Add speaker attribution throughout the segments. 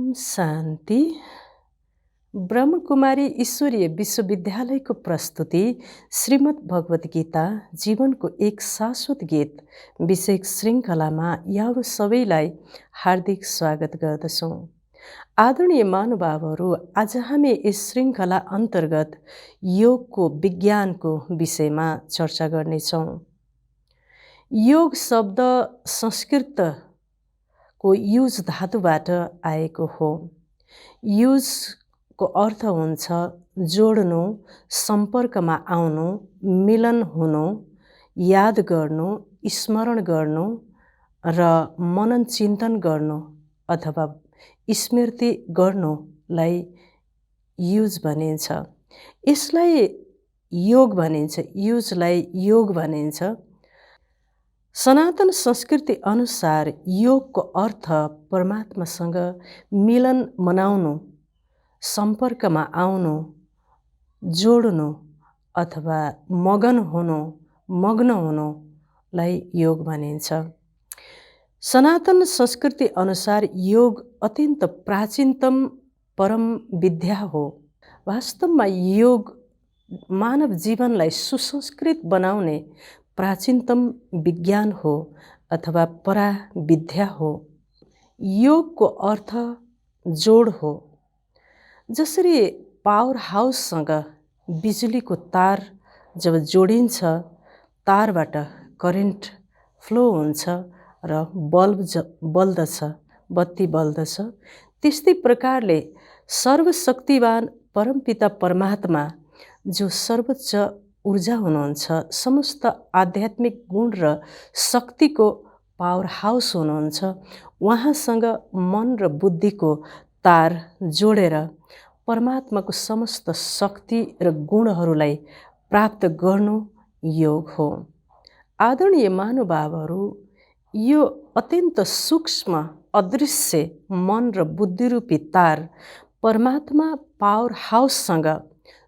Speaker 1: ओम शान्ति। ब्रह्मकुमारी ईश्वरीय विश्वविद्यालयको प्रस्तुति श्रीमद् भगवत गीता जीवनको एक शाश्वत गीत विषयक श्रृङ्खलामा यहाँहरू सबैलाई हार्दिक स्वागत गर्दछौँ। आदरणीय महानुभावहरू, आज हामी यस श्रृङ्खला अन्तर्गत योगको विज्ञानको विषयमा चर्चा गर्नेछौँ। योग शब्द संस्कृतको युज धातुबाट आएको हो। युजको अर्थ हुन्छ जोड्नु, सम्पर्कमा आउनु, मिलन हुनु, याद गर्नु, स्मरण गर्नु र मनन चिन्तन गर्नु अथवा स्मृति गर्नुलाई युज भनिन्छ। यसलाई योग भनिन्छ, युजलाई योग भनिन्छ। सनातन संस्कृति अनुसार योगको अर्थ परमात्मासँग मिलन मनाउनु, सम्पर्कमा आउनु, जोड्नु अथवा मग्न हुनुलाई योग भनिन्छ। सनातन संस्कृति अनुसार योग अत्यन्त प्राचीनतम परम विद्या हो। वास्तवमा योग मानव जीवनलाई सुसंस्कृत बनाउने प्राचीनतम विज्ञान हो अथवा पराविद्या हो। योगको अर्थ जोड हो। जसरी पावर हाउससँग बिजुलीको तार जब जोडिन्छ, तारबाट करेन्ट फ्लो हुन्छ र बल्ब बल्दछ, बत्ती बल्दछ, त्यस्तै प्रकारले सर्वशक्तिवान परमपिता परमात्मा जो सर्वोच्च ऊर्जा हुनुहुन्छ, समस्त आध्यात्मिक गुण र शक्तिको पावर हाउस हुनुहुन्छ, उहाँसँग मन र बुद्धिको तार जोडेर परमात्माको समस्त शक्ति र गुणहरूलाई प्राप्त गर्नु योग हो। आदरणीय महानुभावहरू, यो अत्यन्त सूक्ष्म अदृश्य मन र बुद्धिरूपी तार परमात्मा पावर हाउससँग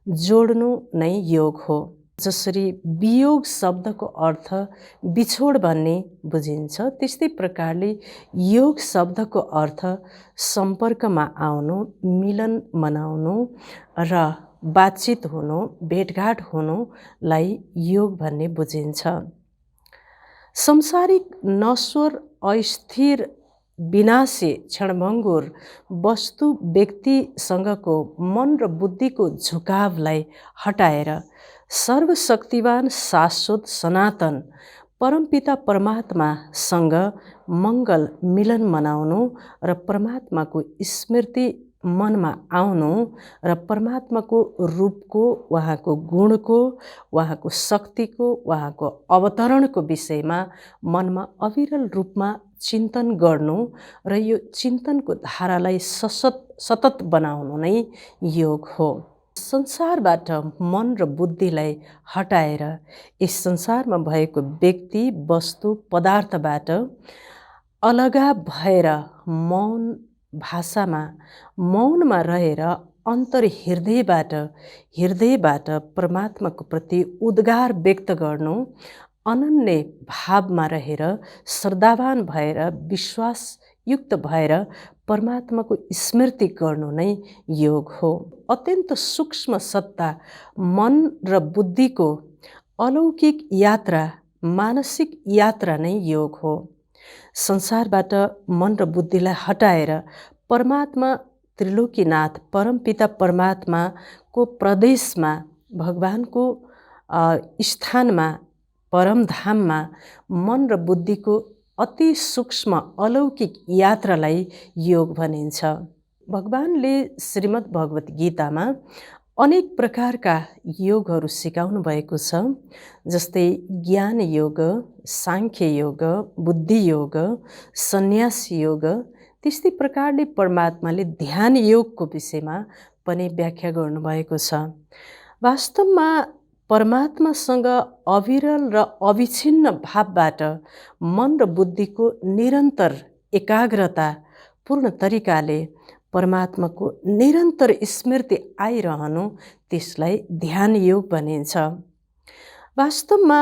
Speaker 1: जोड्नु नै योग हो। जसरी वियोग शब्दको अर्थ बिछोड भन्ने बुझिन्छ, त्यस्तै प्रकारले योग शब्दको अर्थ सम्पर्कमा आउनु, मिलन मनाउनु र बातचित हुनु, भेटघाट हुनुलाई योग भन्ने बुझिन्छ। संसारिक नश्वर अस्थिर विनाशी क्षणभङ्गुर वस्तु व्यक्तिसँगको मन र बुद्धिको झुकावलाई हटाएर सर्वशक्तिवान शाश्वत सनातन परमपिता परमात्मासँग मङ्गल मिलन मनाउनु र परमात्माको स्मृति मनमा आउनु र परमात्माको रूपको, उहाँको गुणको, उहाँको शक्तिको, उहाँको अवतरणको विषयमा मनमा अविरल रूपमा चिन्तन गर्नु र यो चिन्तनको धारालाई सतत बनाउनु नै योग हो। संसारबाट मन र बुद्धिलाई हटाएर यस संसारमा भएको व्यक्ति, वस्तु, पदार्थबाट अलगा भएर मौन भाषामा, मौनमा रहेर अन्तर हृदयबाट परमात्माको प्रति उद्गार व्यक्त गर्नु, अनन्य भावमा रहेर श्रद्धावान भएर विश्वासयुक्त भएर परमात्माको स्मृति गर्नु नै योग हो। अत्यन्त सूक्ष्म सत्ता मन र बुद्धिको अलौकिक यात्रा, मानसिक यात्रा नै योग हो। संसारबाट मन र बुद्धिलाई हटाएर परमात्मा त्रिलोकीनाथ परमपिता परमात्माको प्रदेशमा, भगवानको स्थानमा, परमधाममा मन र बुद्धिको अति सूक्ष्म अलौकिक यात्रालाई योग भनिन्छ। भगवानले श्रीमद् भगवत गीतामा अनेक प्रकारका योगहरू सिकाउनु भएको छ। जस्तै ज्ञान योग, साङ्ख्य योग, बुद्धि योग, सन्यास योग, त्यस्तै प्रकारले परमात्माले ध्यान योगको विषयमा पनि व्याख्या गर्नुभएको छ। वास्तवमा परमात्मासँग अविरल र अविच्छिन्न भावबाट मन र बुद्धिको निरन्तर एकाग्रता पूर्ण तरिकाले परमात्माको निरन्तर स्मृति आइरहनु, त्यसलाई ध्यान योग भनिन्छ। वास्तवमा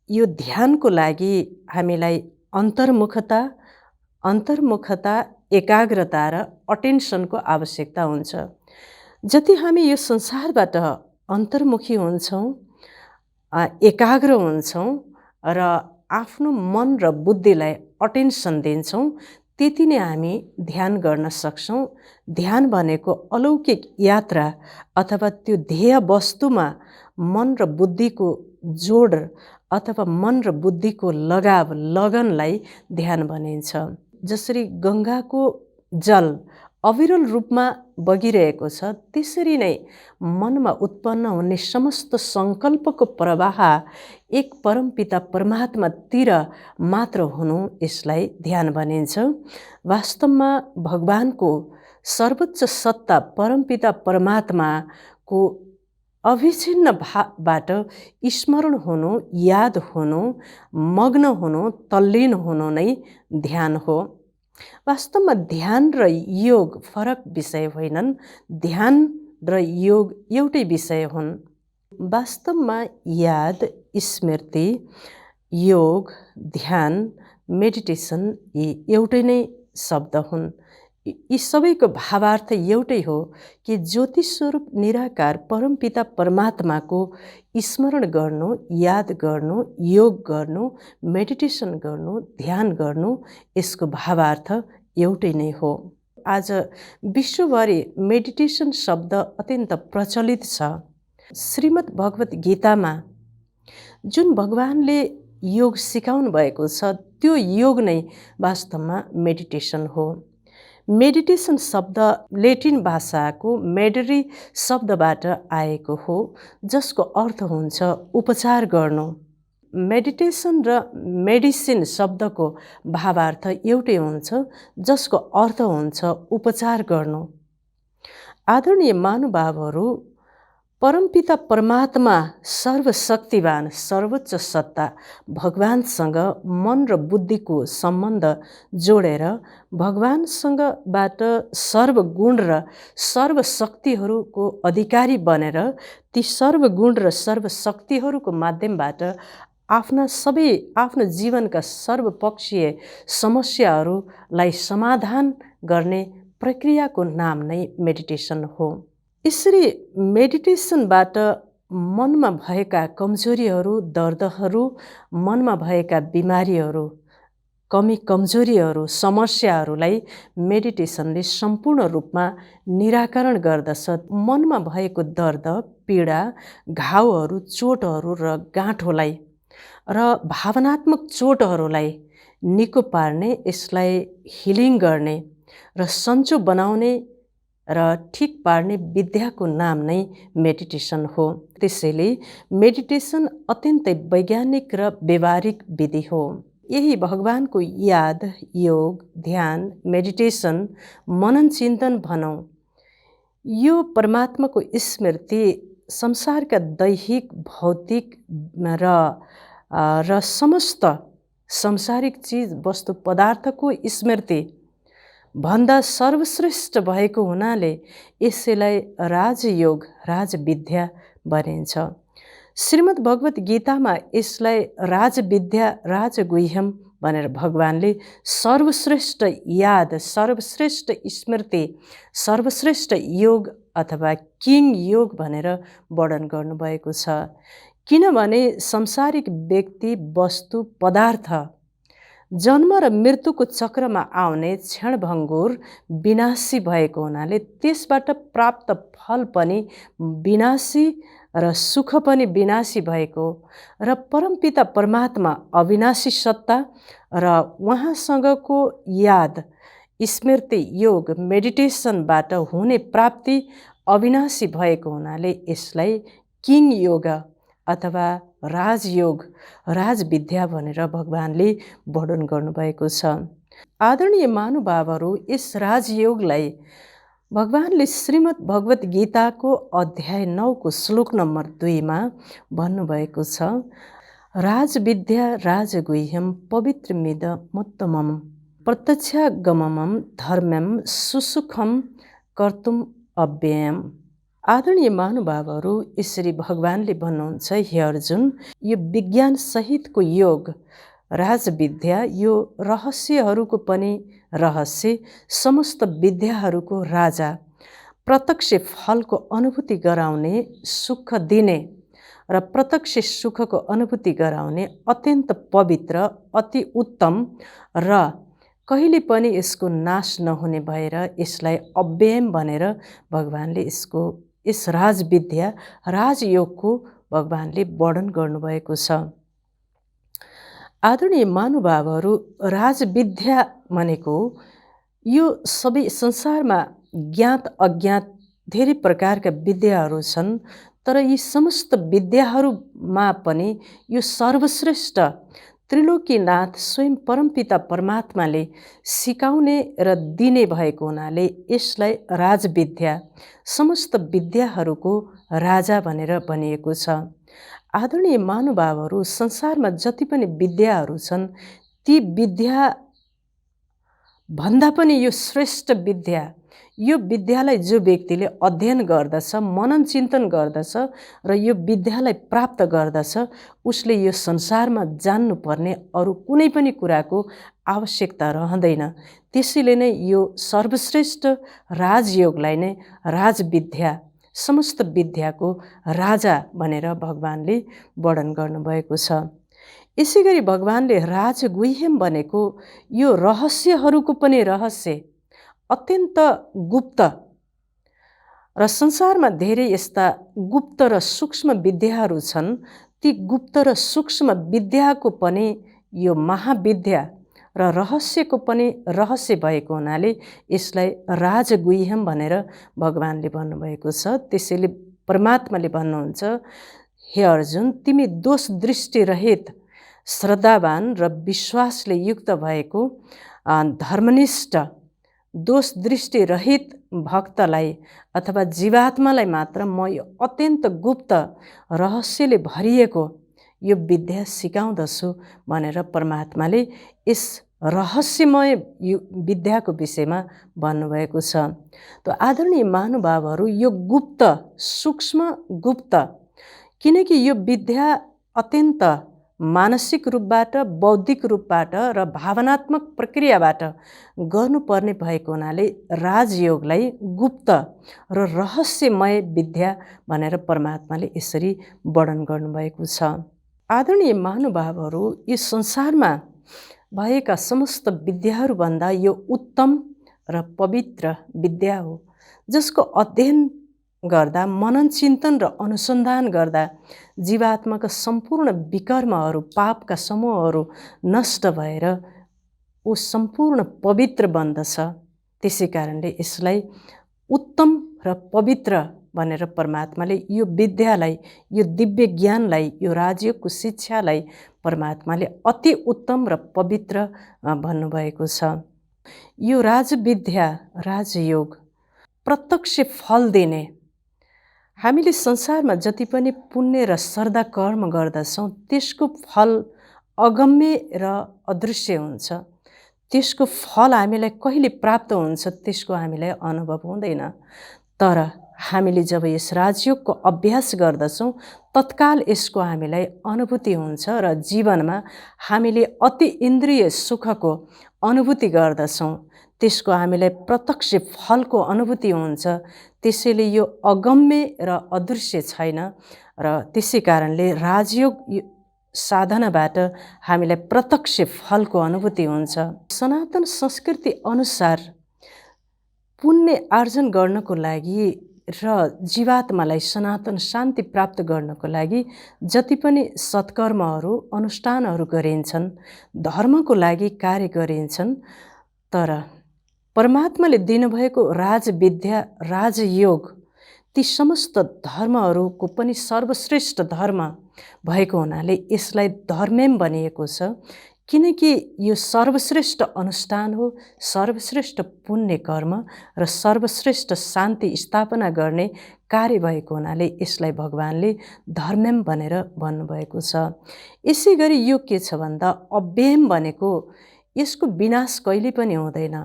Speaker 1: यो ध्यानको लागि हामीलाई अन्तर्मुखता अन्तर्मुखता, एकाग्रता र अटेन्सनको आवश्यकता हुन्छ। जति हामी यो संसारबाट अन्तर्मुखी हुन्छौँ, एकाग्र हुन्छौँ र आफ्नो मन र बुद्धिलाई अटेन्सन दिन्छौँ, त्यति नै हामी ध्यान गर्न सक्छौँ। ध्यान भनेको अलौकिक यात्रा अथवा त्यो ध्येय वस्तुमा मन र बुद्धिको जोड अथवा मन र बुद्धिको लगाव, लगनलाई ध्यान भनिन्छ। जसरी गङ्गाको जल अविरल रूपमा बगिरहेको छ, त्यसरी नै मनमा उत्पन्न हुने समस्त सङ्कल्पको प्रवाह एक परमपिता परमात्मातिर मात्र हुनु, यसलाई ध्यान भनिन्छ। वास्तवमा भगवानको सर्वोच्च सत्ता परमपिता परमात्माको अविच्छिन्न भावबाट स्मरण हुनु, याद हुनु, मग्न हुनु, तल्लीन हुनु नै ध्यान हो। वास्तवमा ध्यान र योग फरक विषय होइनन्, ध्यान र योग एउटै विषय हुन्। वास्तवमा याद, स्मृति, योग, ध्यान, मेडिटेसन यी एउटै नै शब्द हुन्। यी सबैको भावार्थ एउटै हो कि ज्योति स्वरूप निराकार परमपिता परमात्माको स्मरण गर्नु, याद गर्नु, योग गर्नु, मेडिटेसन गर्नु, ध्यान गर्नु, यसको भावार्थ एउटै नै हो। आज विश्वभरि मेडिटेसन शब्द अत्यन्त प्रचलित छ। श्रीमद् भगवत गीतामा जुन भगवानले योग सिकाउनु भएको छ, त्यो योग नै वास्तवमा मेडिटेसन हो। मेडिटेसन शब्द लेटिन भाषाको मेडरी शब्दबाट आएको हो, जसको अर्थ हुन्छ उपचार गर्नु। मेडिटेसन र मेडिसिन शब्दको भावार्थ एउटै हुन्छ, जसको अर्थ हुन्छ उपचार गर्नु। आदरणीय महानुभावहरू, परमपिता परमात्मा सर्वशक्तिवान, सर्वोच्च सत्ता भगवानसँग मन र बुद्धिको सम्बन्ध जोडेर भगवानसँगबाट सर्वगुण र सर्वशक्तिहरूको अधिकारी बनेर ती सर्वगुण र सर्वशक्तिहरूको माध्यमबाट आफ्नो जीवनका सर्वपक्षीय समस्याहरूलाई समाधान गर्ने प्रक्रियाको नाम नै मेडिटेसन हो। यसरी मेडिटेसनबाट मनमा भएका कमजोरीहरू, दर्दहरू, मनमा भएका बिमारीहरू, कमी कमजोरीहरू, समस्याहरूलाई मेडिटेसनले सम्पूर्ण रूपमा निराकरण गर्दछ। मनमा भएको दर्द, पीडा, घाउहरू, चोटहरू र गाँठोलाई र भावनात्मक चोटहरूलाई निको पार्ने, यसलाई हिलिङ गर्ने र सन्चो बनाउने र ठिक पार्ने विद्याको नाम नै मेडिटेसन हो। त्यसैले मेडिटेसन अत्यन्तै वैज्ञानिक र व्यवहारिक विधि हो। यही भगवानको याद, योग, ध्यान, मेडिटेसन, मनन चिन्तन भनौँ, यो परमात्माको स्मृति संसारका दैहिक, भौतिक र समस्त सांसारिक चिज वस्तु पदार्थको स्मृति भन्दा सर्वश्रेष्ठ भएको हुनाले यसैलाई राजयोग, राजविद्या भनिन्छ। श्रीमद् भगवत गीतामा यसलाई राजविद्या, राजगुह्यम भनेर भगवानले सर्वश्रेष्ठ याद, सर्वश्रेष्ठ स्मृति, सर्वश्रेष्ठ योग अथवा किङ योग भनेर वर्णन गर्नुभएको छ। किनभने संसारिक व्यक्ति, वस्तु, पदार्थ जन्म र मृत्युको चक्रमा आउने क्षणभङ्गुर विनाशी भएको हुनाले त्यसबाट प्राप्त फल पनि विनाशी र सुख पनि विनाशी भएको र परमपिता परमात्मा अविनाशी सत्ता र उहाँसँगको याद, स्मृति, योग, मेडिटेसनबाट हुने प्राप्ति अविनाशी भएको हुनाले यसलाई किङ योग अथवा राजयोग, राजविद्या भनेर भगवानले वर्णन गर्नुभएको छ। आदरणीय महानुभावहरू, यस राजयोगलाई भगवानले श्रीमद् भगवत गीताको अध्याय 9 को श्लोक नम्बर 2 मा भन्नुभएको छ, राजविद्या राजगुह्यम पवित्रमिद मोत्तमम् प्रत्यक्षागमम् धर्म्यं सुसुखम कर्तुम् अव्ययम्। आदरणीय महानुभावहरू, यसरी भगवानले भन्नुहुन्छ, हे अर्जुन, यो विज्ञान सहितको योग राजविद्या यो रहस्यहरूको पनि रहस्य, समस्त विद्याहरूको राजा, प्रत्यक्ष फलको अनुभूति गराउने, सुख दिने र प्रत्यक्ष सुखको अनुभूति गराउने, अत्यन्त पवित्र, अति उत्तम र कहिले पनि यसको नाश नहुने भएर यसलाई अव्ययम भनेर भगवानले यस राजविद्या, राजयोगको भगवानले वर्णन गर्नुभएको छ। आदरणीय महानुभावहरू, राजविद्या भनेको यो सबै संसारमा ज्ञात अज्ञात धेरै प्रकारका विद्याहरू छन्, तर यी समस्त विद्याहरूमा पनि यो सर्वश्रेष्ठ त्रिलोकीनाथ स्वयं परमपिता परमात्माले सिकाउने र दिने भएको हुनाले यसलाई राजविद्या, समस्त विद्याहरूको राजा भनेर भनिएको छ। आदरणीय महानुभावहरू, संसारमा जति पनि विद्याहरू छन् ती विद्या भन्दा पनि यो श्रेष्ठ विद्या, यो विद्यालाई जो व्यक्तिले अध्ययन गर्दछ, मनन चिन्तन गर्दछ र यो विद्यालाई प्राप्त गर्दछ, उसले यो संसारमा जान्नुपर्ने अरू कुनै पनि कुराको आवश्यकता रहँदैन। त्यसैले नै यो सर्वश्रेष्ठ राजयोगलाई नै राजविद्या, समस्त विद्याको राजा भनेर भगवानले वर्णन गर्नुभएको छ। यसै गरी भगवानले राजगुह्यम भनेको यो रहस्यहरूको पनि रहस्य, अत्यन्त गुप्त र संसारमा धेरै यस्ता गुप्त र सूक्ष्म विद्याहरू छन्। ती गुप्त र सूक्ष्म विद्याको पनि यो महाविद्या र रहस्यको पनि रहस्य भएको हुनाले यसलाई राजगुह्यम भनेर भगवानले भन्नुभएको छ। त्यसैले परमात्माले भन्नुहुन्छ, हे अर्जुन, तिमी दोष दृष्टि रहित, श्रद्धावान र विश्वासले युक्त भएको धर्मनिष्ठ, दोष दृष्टि रहित भक्तलाई अथवा जीवात्मालाई मात्र म यो अत्यन्त गुप्त रहस्यले भरिएको यो विद्या सिकाउँदछु भनेर परमात्माले यस रहस्यमय विद्याको विषयमा भन्नुभएको छ। त आदरणीय महानुभावहरू, यो गुप्त, सूक्ष्म गुप्त, किनकि यो विद्या अत्यन्त मानसिक रूपबाट, बौद्धिक रूपबाट र भावनात्मक प्रक्रियाबाट गर्नुपर्ने भएको हुनाले राजयोगलाई गुप्त र रहस्यमय विद्या भनेर परमात्माले यसरी वर्णन गर्नुभएको छ। आदरणीय महानुभावहरू, यो संसारमा भएका समस्त विद्याहरूभन्दा यो उत्तम र पवित्र विद्या हो, जसको अध्ययन गर्दा, मनन चिन्तन र अनुसन्धान गर्दा जीवात्माका सम्पूर्ण विकर्महरू, पापका समूहहरू नष्ट भएर ऊ सम्पूर्ण पवित्र बन्दछ। त्यसै कारणले यसलाई उत्तम र पवित्र भनेर परमात्माले यो विद्यालाई, यो दिव्य ज्ञानलाई, यो राजयोगको शिक्षालाई परमात्माले अति उत्तम र पवित्र भन्नुभएको छ। यो राजविद्या, राजयोग प्रत्यक्ष फल दिने, हामीले संसारमा जति पनि पुण्य र श्रद्धा कर्म गर्दछौँ त्यसको फल अगम्य र अदृश्य हुन्छ। त्यसको फल हामीलाई कहिले प्राप्त हुन्छ त्यसको हामीलाई अनुभव हुँदैन। तर हामीले जब यस राजयोगको अभ्यास गर्दछौँ तत्काल यसको हामीलाई अनुभूति हुन्छ र जीवनमा हामीले अति इन्द्रिय सुखको अनुभूति गर्दछौँ। त्यसको हामीलाई प्रत्यक्ष फलको अनुभूति हुन्छ। त्यसैले यो अगम्य र अदृश्य छैन र त्यसै कारणले राजयोग साधनाबाट हामीलाई प्रत्यक्ष फलको अनुभूति हुन्छ। सनातन संस्कृति अनुसार पुण्य आर्जन गर्नको लागि र जीवात्मालाई सनातन शान्ति प्राप्त गर्नको लागि जति पनि सत्कर्महरू, अनुष्ठानहरू गरिन्छन्, धर्मको लागि कार्य गरिन्छन्, तर परमात्माले दिनुभएको राजविद्या, राजयोग ती समस्त धर्महरूको पनि सर्वश्रेष्ठ धर्म भएको हुनाले यसलाई धर्मेम भनिएको छ। किनकि यो सर्वश्रेष्ठ अनुष्ठान हो, सर्वश्रेष्ठ पुण्य कर्म र सर्वश्रेष्ठ शान्ति स्थापना गर्ने कार्य भएको हुनाले यसलाई भगवानले धर्मेम भनेर भन्नुभएको छ। यसै गरी यो के छ भन्दा अव्ययम भनेको यसको विनाश कहिले पनि हुँदैन।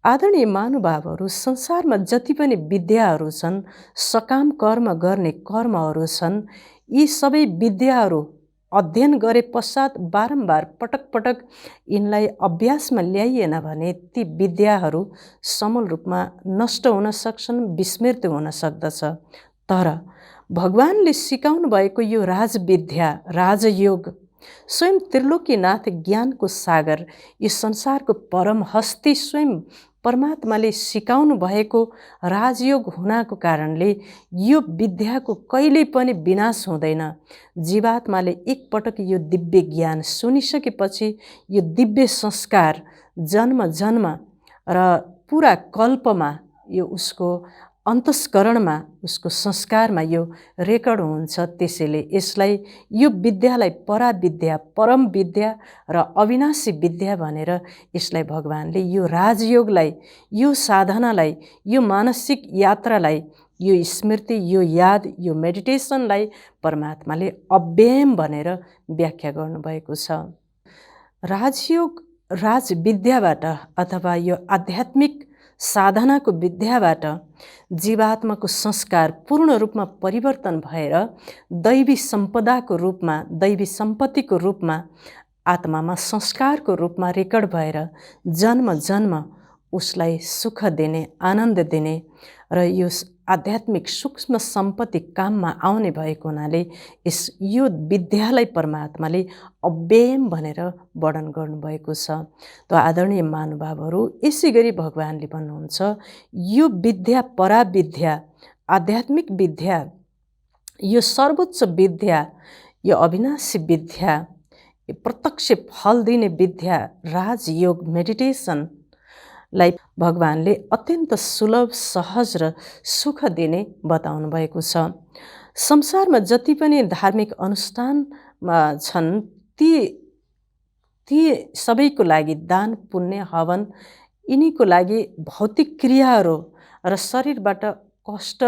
Speaker 1: आदरणीय महानुभावहरू, संसारमा जति पनि विद्याहरू छन्, सकाम कर्म गर्ने कर्महरू छन्, यी सबै विद्याहरू अध्ययन गरे पश्चात बारम्बार पटक पटक यिनलाई अभ्यासमा ल्याइएन भने ती विद्याहरू समूल रूपमा नष्ट हुन सक्छन्, विस्मृत हुन सक्दछ। तर भगवानले सिकाउनु भएको यो राजविद्या, राजयोग, स्वयं त्रिलोकीनाथ ज्ञानको सागर, यो संसारको परम हस्ती स्वयं परमात्माले सिकाउनु भएको राजयोग हुनाको कारणले यो विद्याको कहिल्यै पनि विनाश हुँदैन। जीवात्माले एकपटक यो दिव्य ज्ञान सुनिसकेपछि यो दिव्य संस्कार जन्म जन्म र पुरा कल्पमा यो उसको अन्तस्करणमा, उसको संस्कारमा यो रेकर्ड हुन्छ। त्यसैले यसलाई, यो विद्यालाई पराविद्या, परम विद्या र अविनाशी विद्या भनेर यसलाई भगवानले, यो राजयोगलाई, यो साधनालाई, यो मानसिक यात्रालाई, यो स्मृति, यो याद, यो मेडिटेसनलाई परमात्माले अव्ययम भनेर व्याख्या गर्नुभएको छ। राजयोग, राजविद्याबाट अथवा यो आध्यात्मिक साधनाको विद्याबाट जीवात्माको संस्कार पूर्ण रूपमा परिवर्तन भएर दैवी सम्पदाको रूपमा, दैवी सम्पत्तिको रूपमा, आत्मामा संस्कारको रूपमा रेकर्ड भएर जन्म जन्म उसलाई सुख दिने, आनन्द दिने र यो आध्यात्मिक सूक्ष्म सम्पत्ति काममा आउने भएको हुनाले यो विद्यालाई परमात्माले अव्ययम भनेर वर्णन गर्नुभएको छ। त आदरणीय महानुभावहरू, यसै गरी भगवानले भन्नुहुन्छ यो विद्या, पराविद्या, आध्यात्मिक विद्या, यो सर्वोच्च विद्या, यो अविनाशी विद्या, यो प्रत्यक्ष फल दिने विद्या, राजयोग, मेडिटेसनलाई भगवानले अत्यन्त सुलभ, सहज र सुख दिने बताउनु भएको छ। संसारमा जति पनि धार्मिक अनुष्ठानमा छन् ती सबैको लागि दान, पुण्य, हवन, यिनीको लागि भौतिक क्रियाहरू र शरीरबाट कष्ट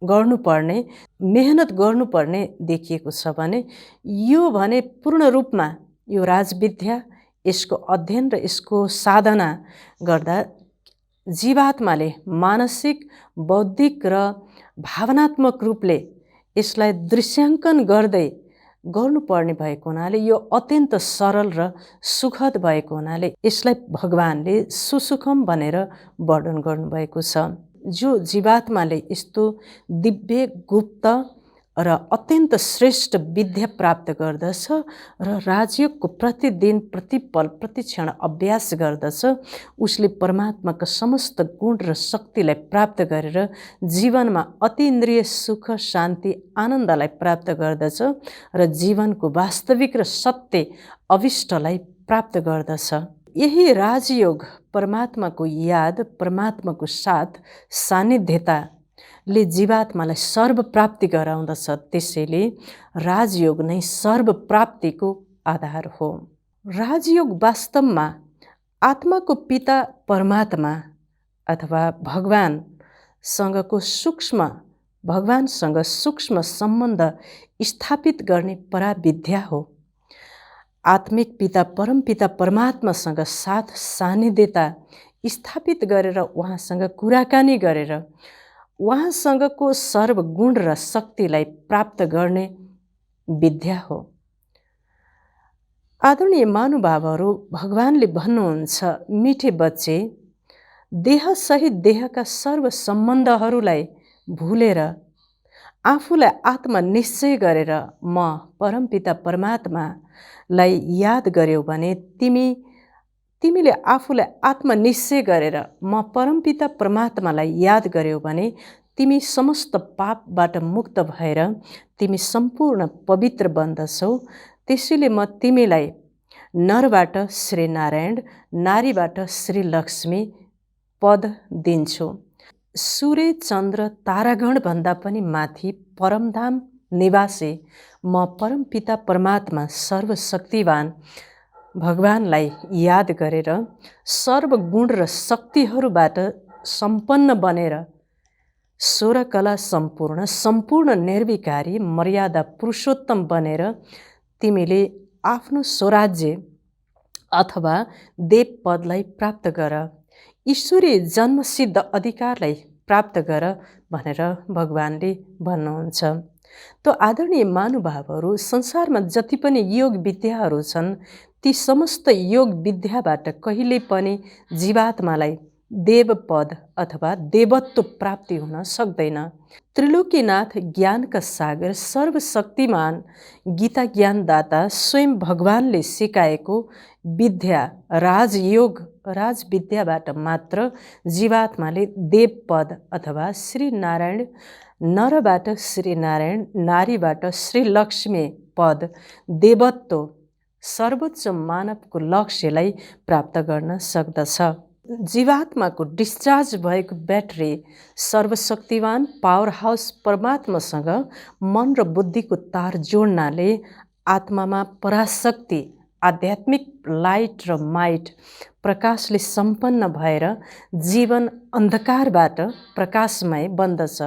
Speaker 1: गर्नुपर्ने, मेहनत गर्नुपर्ने देखिएको छ भने यो भने पूर्ण रूपमा यो राजविद्या, यसको अध्ययन र यसको साधना गर्दा जीवात्माले मानसिक, बौद्धिक र भावनात्मक रूपले यसलाई दृश्याङ्कन गर्दै गर्नुपर्ने भएको हुनाले यो अत्यन्त सरल र सुखद भएको हुनाले यसलाई भगवानले सुसुखम भनेर वर्णन गर्नुभएको छ। जो जीवात्माले यस्तो दिव्य, गुप्त र अत्यन्त श्रेष्ठ विद्या प्राप्त गर्दछ र राजयोगको प्रतिदिन, प्रतिपल, प्रतिक्षण अभ्यास गर्दछ, उसले परमात्माका समस्त गुण र शक्तिलाई प्राप्त गरेर जीवनमा अतीन्द्रिय सुख, शान्ति, आनन्दलाई प्राप्त गर्दछ र जीवनको वास्तविक र सत्य अभिष्टलाई प्राप्त गर्दछ। यही राजयोग परमात्माको याद, परमात्माको साथ सान्निध्यताले जीवात्मालाई सर्वप्राप्ति गराउँदछ। त्यसैले राजयोग नै सर्वप्राप्तिको आधार हो। राजयोग वास्तवमा आत्माको पिता परमात्मा अथवा भगवानसँग सूक्ष्म सम्बन्ध स्थापित गर्ने पराविद्या हो। आत्मिक पिता, परमपिता परमात्मासँग साथ सान्निध्यता स्थापित गरेर उहाँसँग कुराकानी गरेर उहाँसँगको सर्वगुण र शक्तिलाई प्राप्त गर्ने विद्या हो। आदरणीय महानुभावहरू, भगवानले भन्नुहुन्छ, मिठे बच्चे, देह सहित देहका सर्व सम्बन्धहरूलाई भुलेर आफूलाई आत्मनिश्चय गरेर म परमपिता परमात्मालाई याद गर्यौ भने तिमीले आफूलाई आत्मनिश्चय गरेर म परमपिता परमात्मालाई याद गर्यौ भने तिमी समस्त पापबाट मुक्त भएर तिमी सम्पूर्ण पवित्र बन्दछौ। त्यसैले म तिमीलाई नरबाट श्री नारायण, नारीबाट श्री लक्ष्मी पद दिन्छु। सूर्य, चन्द्र, तारागण भन्दा पनि माथि परमधाम निवासी म परमपिता परमात्मा सर्वशक्तिवान भगवानलाई याद गरेर सर्वगुण र शक्तिहरूबाट सम्पन्न बनेर 16 कला सम्पूर्ण निर्विकारी मर्यादा पुरुषोत्तम बनेर तिमीले आफ्नो स्वराज्य अथवा देव पदलाई प्राप्त गर, ईश्वरीय जन्मसिद्ध अधिकारलाई प्राप्त गर भनेर भगवानले भन्नुहुन्छ। तो आदरणीय महानुभावहरू, संसारमा जति पनि योग विद्याहरू छन्, ती समस्त योग विद्याबाट कहिल्यै पनि जीवात्मालाई देवपद अथवा देवत्व प्राप्ति हुन सक्दैन। त्रिलोकीनाथ ज्ञानका सागर सर्वशक्तिमान गीता ज्ञानदाता स्वयं भगवानले सिकाएको विद्या राजयोग राजविद्याबाट मात्र जीवात्माले देवपद अथवा श्री नारायण, नरबाट श्री नारायण, नारीबाट श्री लक्ष्मी पद, देवत्व, सर्वोच्च मानवको लक्ष्यलाई प्राप्त गर्न सक्दछ। जीवात्माको डिस्चार्ज भएको ब्याट्री सर्वशक्तिवान पावर हाउस परमात्मासँग मन र बुद्धिको तार जोड्नाले आत्मामा पराशक्ति, आध्यात्मिक लाइट र माइट, प्रकाशले सम्पन्न भएर जीवन अन्धकारबाट प्रकाशमय बन्दछ।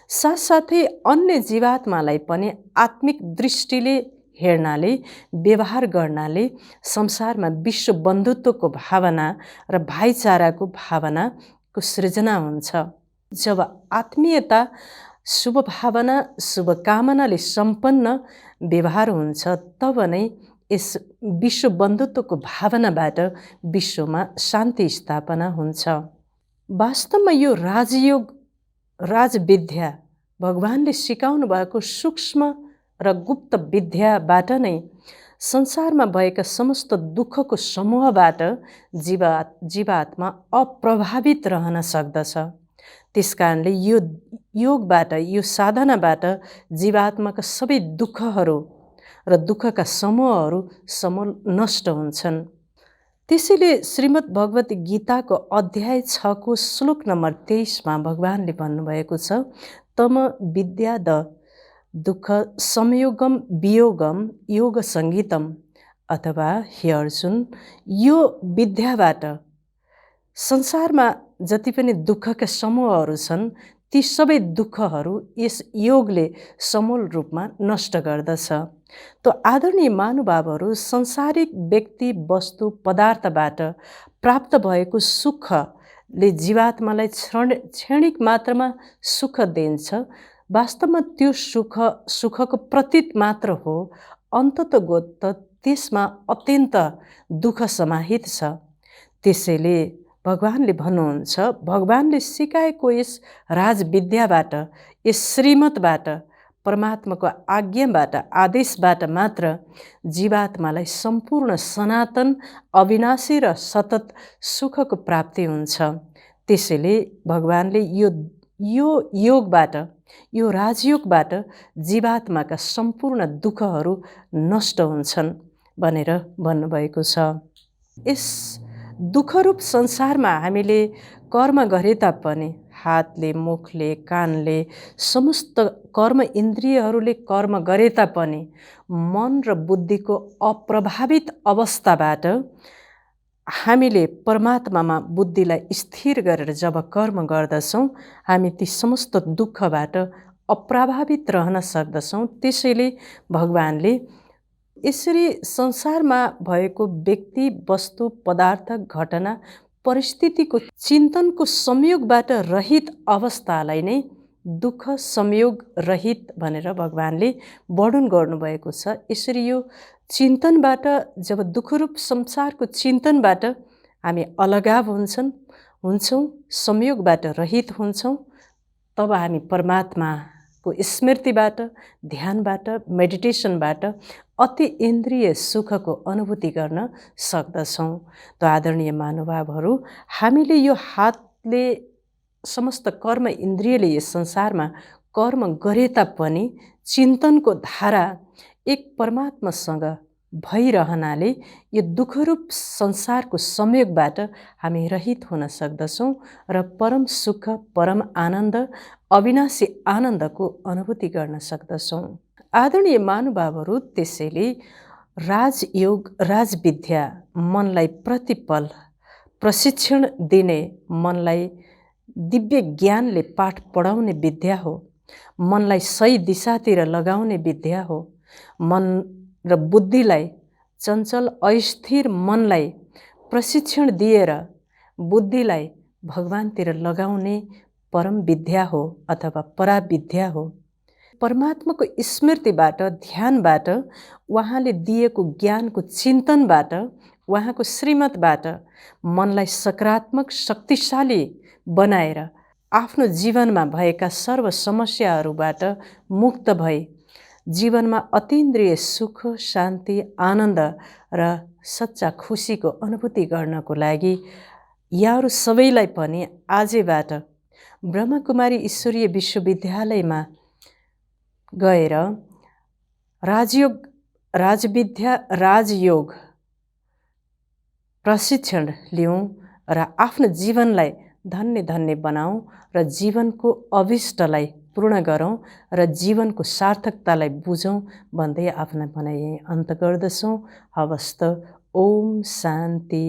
Speaker 1: साथसाथै अन्य जीवात्मालाई पनि आत्मिक दृष्टिले हेर्नाले, व्यवहार गर्नाले संसारमा विश्व बन्धुत्वको भावना र भाइचाराको भावनाको सृजना हुन्छ। जब आत्मीयता, शुभ भावना, शुभकामनाले सम्पन्न व्यवहार हुन्छ, तब नै यस विश्व बन्धुत्वको भावनाबाट विश्वमा शान्ति स्थापना हुन्छ। वास्तवमा यो राजयोग राजविद्या भगवानले सिकाउनु भएको सूक्ष्म र गुप्त विद्याबाट नै संसारमा भएका समस्त दुःखको समूहबाट जीवात्मा अप्रभावित रहन सक्दछ। त्यसकारणले यो योगबाट, यो साधनाबाट जीवात्माका सबै दुःखहरू र दुःखका समूहहरू समूल नष्ट हुन्छन्। त्यसैले श्रीमद् भगवत गीताको अध्याय 6 को श्लोक नम्बर 23 भगवानले भन्नुभएको छ, तम विद्या द दुःख संयोगम वियोगम योग सङ्गीतम, अथवा हे अर्जुन, यो विद्याबाट संसारमा जति पनि दुःखका समूहहरू छन्, ती सबै दुःखहरू यस योगले समूल रूपमा नष्ट गर्दछ। तो आदरणीय महानुभावहरू, संसारिक व्यक्ति, वस्तु, पदार्थबाट प्राप्त भएको सुखले जीवात्मालाई क्षणिक मात्रामा सुख दिन्छ। वास्तवमा त्यो सुखको प्रतीत मात्र हो। अन्ततगत त्यसमा अत्यन्त दुःख समाहित छ। त्यसैले भगवानले भन्नुहुन्छ, भगवानले सिकाएको यस राजविद्याबाट, यस श्रीमतबाट, परमात्माको आज्ञाबाट, आदेशबाट मात्र जीवात्मालाई सम्पूर्ण सनातन, अविनाशी र सतत सुखको प्राप्ति हुन्छ। त्यसैले भगवानले यो योगबाट, यो राजयोगबाट जीवात्माका सम्पूर्ण दुःखहरू नष्ट हुन्छन् भनेर भन्नुभएको छ। यस दुःखरूप संसारमा हामीले कर्म गरे तापनि, हातले, मुखले, कानले, समस्त कर्म इन्द्रियहरूले कर्म गरे तापनि मन र बुद्धिको अप्रभावित अवस्थाबाट हामीले परमात्मामा बुद्धिलाई स्थिर गरेर जब कर्म गर्दछौँ, हामी ती समस्त दुःखबाट अप्रभावित रहन सक्दछौँ। त्यसैले भगवानले यसरी संसारमा भएको व्यक्ति, वस्तु, पदार्थ, घटना, परिस्थितिको चिन्तनको संयोगबाट रहित अवस्थालाई नै दुःख संयोग रहित भनेर भगवानले वर्णन गर्नुभएको छ। यसरी यो चिन्तनबाट, जब दुःखरूप संसारको चिन्तनबाट हामी अलगाव हुन्छौँ, संयोगबाट रहित हुन्छौँ, तब हामी परमात्माको स्मृतिबाट, ध्यानबाट, मेडिटेसनबाट अति इन्द्रिय सुखको अनुभूति गर्न सक्दछौँ। त आदरणीय महानुभावहरू, हामीले यो हातले, समस्त कर्म इन्द्रियले यस संसारमा कर्म गरे तापनि चिन्तनको धारा एक परमात्मासँग भइरहनाले यो दुःखरूप संसारको संयोगबाट हामी रहित हुन सक्दछौँ र परम सुख, परम आनन्द, अविनाशी आनन्दको अनुभूति गर्न सक्दछौँ। आदरणीय महानुभावहरू, त्यसैले राजयोग, राजविद्या मनलाई प्रतिपल प्रशिक्षण दिने, मनलाई दिव्य ज्ञानले पाठ पढाउने विद्या हो। मनलाई सही दिशातिर लगाउने विद्या हो। मन र बुद्धिलाई, चञ्चल अस्थिर मनलाई प्रशिक्षण दिएर बुद्धिलाई भगवानतिर लगाउने परम विद्या हो अथवा पराविद्या हो। परमात्माको स्मृतिबाट, ध्यानबाट, उहाँले दिएको ज्ञानको चिन्तनबाट, उहाँको श्रीमतबाट मनलाई सकारात्मक, शक्तिशाली बनाएर आफ्नो जीवनमा भएका सर्व समस्याहरूबाट मुक्त भई जीवनमा अतीन्द्रिय सुख, शान्ति, आनन्द र सच्चा खुसीको अनुभूति गर्नको लागि यहाँहरू सबैलाई पनि आजैबाट ब्रह्मकुमारी ईश्वरीय विश्वविद्यालयमा गएर राजयोग, राजविद्या, राजयोग प्रशिक्षण लिउँ र आफ्नो जीवनलाई धन्य धन्य बनाऊँ र जीवनको अभिष्टलाई पूर्ण गरौँ र जीवनको सार्थकतालाई बुझौँ भन्दै आफ्ना भनाइ यही अन्त गर्दछौँ। हवस् त। ओम शान्ति।